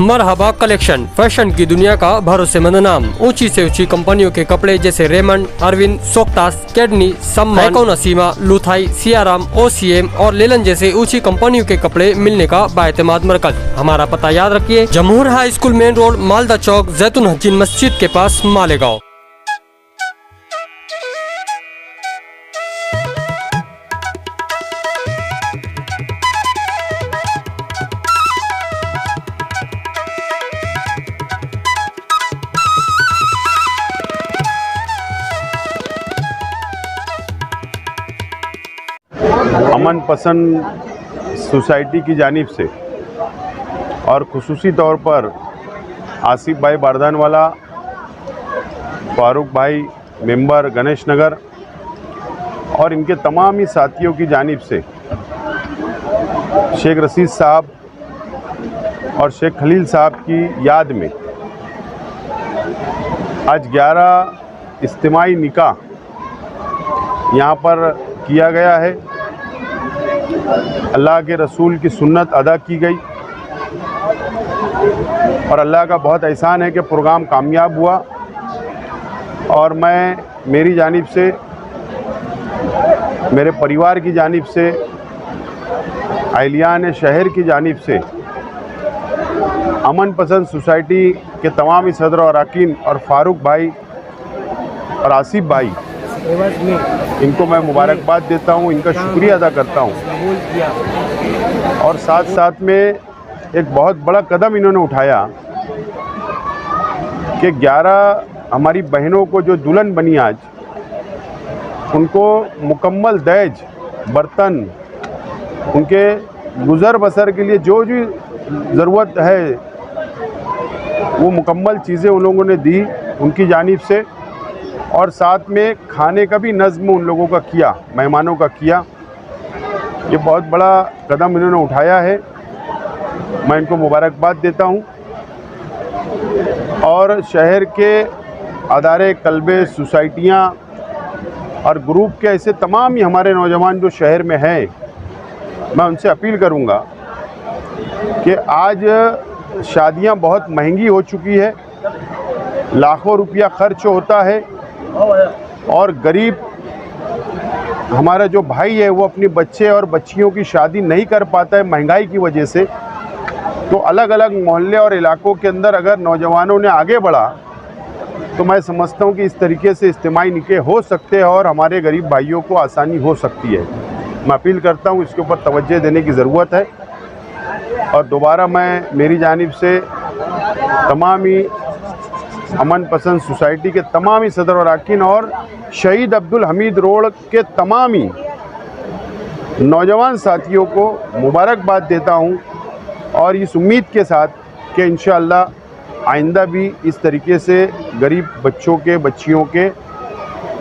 मरहबा collection, fashion की दुनिया का भरोसेमंद नाम। ऊंची से ऊंची कंपनियों के कपड़े जैसे रेमंड, अरविंद, सोक्टास, कैडनी, सम्मान, नसीमा, लुथाई, सियाराम, ओसीएम और लेलन जैसे ऊंची कंपनियों के कपड़े मिलने का बाएतमाद मरकज। हमारा पता याद रखिए, Jamhoor high school main road, Malda Chowk, Jaitun Hajin मस्जिद के पास, मालेगांव। अमन पसंद सोसाइटी की जानिब से और खुसूसी तौर पर आसिफ भाई बारदानवाला, फारूक भाई मेंबर गणेश नगर और इनके तमाम ही साथियों की जानिब से शेख रशीद साहब और शेख खलील साहब की याद में आज 11 इज्तिमाई निकाह यहाँ पर किया गया है। अल्लाह के रसूल की सुन्नत अदा की गई और अल्लाह का बहुत एहसान है कि प्रोग्राम कामयाब हुआ। और मैं मेरी जानिब से, मेरे परिवार की जानिब से, अहलियान शहर की जानिब से अमन पसंद सोसाइटी के तमाम ही सदर और अरकान और फारूक भाई और आसिफ भाई, इनको मैं मुबारकबाद देता हूँ, इनका शुक्रिया अदा करता हूँ। और साथ साथ में एक बहुत बड़ा कदम इन्होंने उठाया कि 11 हमारी बहनों को जो दुल्हन बनी आज, उनको मुकम्मल दहेज, बर्तन, उनके गुज़र बसर के लिए जो जो ज़रूरत है वो मुकम्मल चीज़ें उन लोगों ने दी उनकी जानिब से। और साथ में खाने का भी नज़्म उन लोगों का किया, मेहमानों का किया। ये बहुत बड़ा कदम इन्होंने उठाया है, मैं इनको मुबारकबाद देता हूँ। और शहर के अदारे, कल्बे, सोसाइटियाँ और ग्रुप के ऐसे तमाम ही हमारे नौजवान जो शहर में हैं, मैं उनसे अपील करूँगा कि आज शादियाँ बहुत महंगी हो चुकी है, लाखों रुपया खर्च होता है और गरीब हमारा जो भाई है वो अपने बच्चे और बच्चियों की शादी नहीं कर पाता है महंगाई की वजह से। तो अलग अलग मोहल्ले और इलाकों के अंदर अगर नौजवानों ने आगे बढ़ा तो मैं समझता हूँ कि इस तरीके से इज्तिमाई निकाह हो सकते हैं और हमारे गरीब भाइयों को आसानी हो सकती है। मैं अपील करता हूँ, इसके ऊपर तवज्जो देने की ज़रूरत है। और दोबारा मैं मेरी जानिब से तमाम ही अमन पसंद सोसाइटी के तमाम ही सदर और अरकान और शहीद अब्दुल हमीद रोड के तमाम ही नौजवान साथियों को मुबारकबाद देता हूं और इस उम्मीद के साथ कि इंशाअल्लाह आइंदा भी इस तरीके से गरीब बच्चों के, बच्चियों के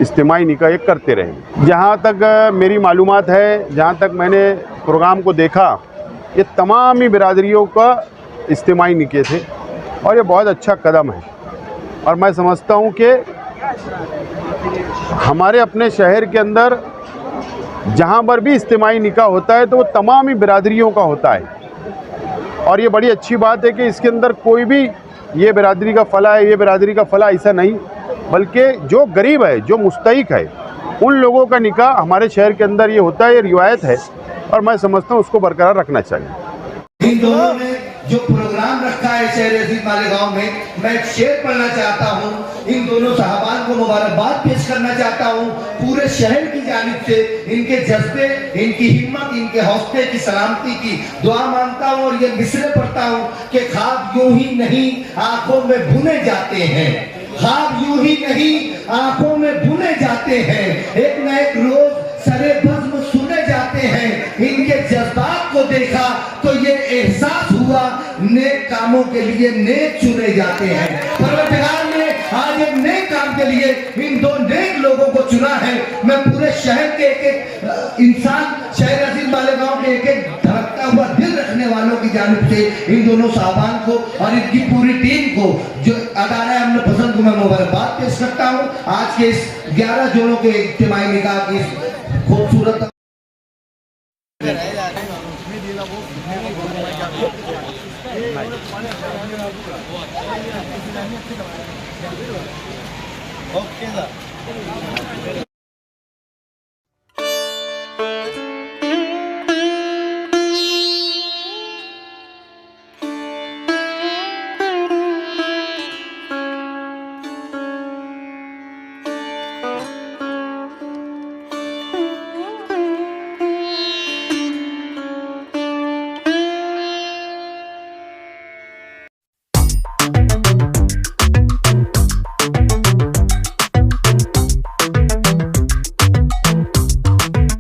इज्तिमाई निकाह करते रहें। जहां तक मेरी मालूमात है, जहां तक मैंने प्रोग्राम को देखा, ये तमाम ही बिरादरियों का इज्तिमाई निकाह थे और ये बहुत अच्छा कदम है। और मैं समझता हूँ कि हमारे अपने शहर के अंदर जहाँ पर भी इज्तिमाई निकाह होता है तो वो तमाम ही बिरादरियों का होता है। और ये बड़ी अच्छी बात है कि इसके अंदर कोई भी ये बिरादरी का फला है, ये बिरादरी का फला, ऐसा नहीं, बल्कि जो गरीब है, जो मुस्तहिक है, उन लोगों का निकाह हमारे शहर के अंदर ये होता है, ये रिवायत है और मैं समझता हूँ उसको बरकरार रखना चाहिए। इन दोनों ने जो प्रोग्राम रखा है शहर अजीज मालेगांव में, मैं एक शेर पढ़ना चाहता हूँ। इन दोनों साहबान को मुबारकबाद पेश करना चाहता हूँ पूरे शहर की जानिब से। इनके जज्बे, इनकी हिम्मत, इनके हौसले की सलामती की दुआ मांगता हूँ और ये मिसरे पढ़ता हूँ कि ख्वाब यूं ही नहीं आंखों में बुने जाते हैं, ख्वाब यूं ही नहीं आंखों में बुने जाते हैं, एक न एक रोज सरे बज़्म सुने जाते हैं। इनके जज्बात को देखा तो ये एहसास हुआ नेक कामों के लिए नेक चुने जाते हैं। परवरदिगार ने आज एक नेक काम के लिए इन दो नेक लोगों को चुना है। मैं पूरे शहर के एक एक इंसान, शहर अजीज मालेगांव के एक एक धड़कता हुआ दिल रखने वालों की जानिब से इन दोनों साहबान को और इनकी पूरी टीम को, जो अदारा अमन पसंद को मैं मुबारकबाद पेश करता हूँ आज के इस 11 जोड़ों के इज्तिमाई निकाह की खूबसूरत। नहीं ओके सर।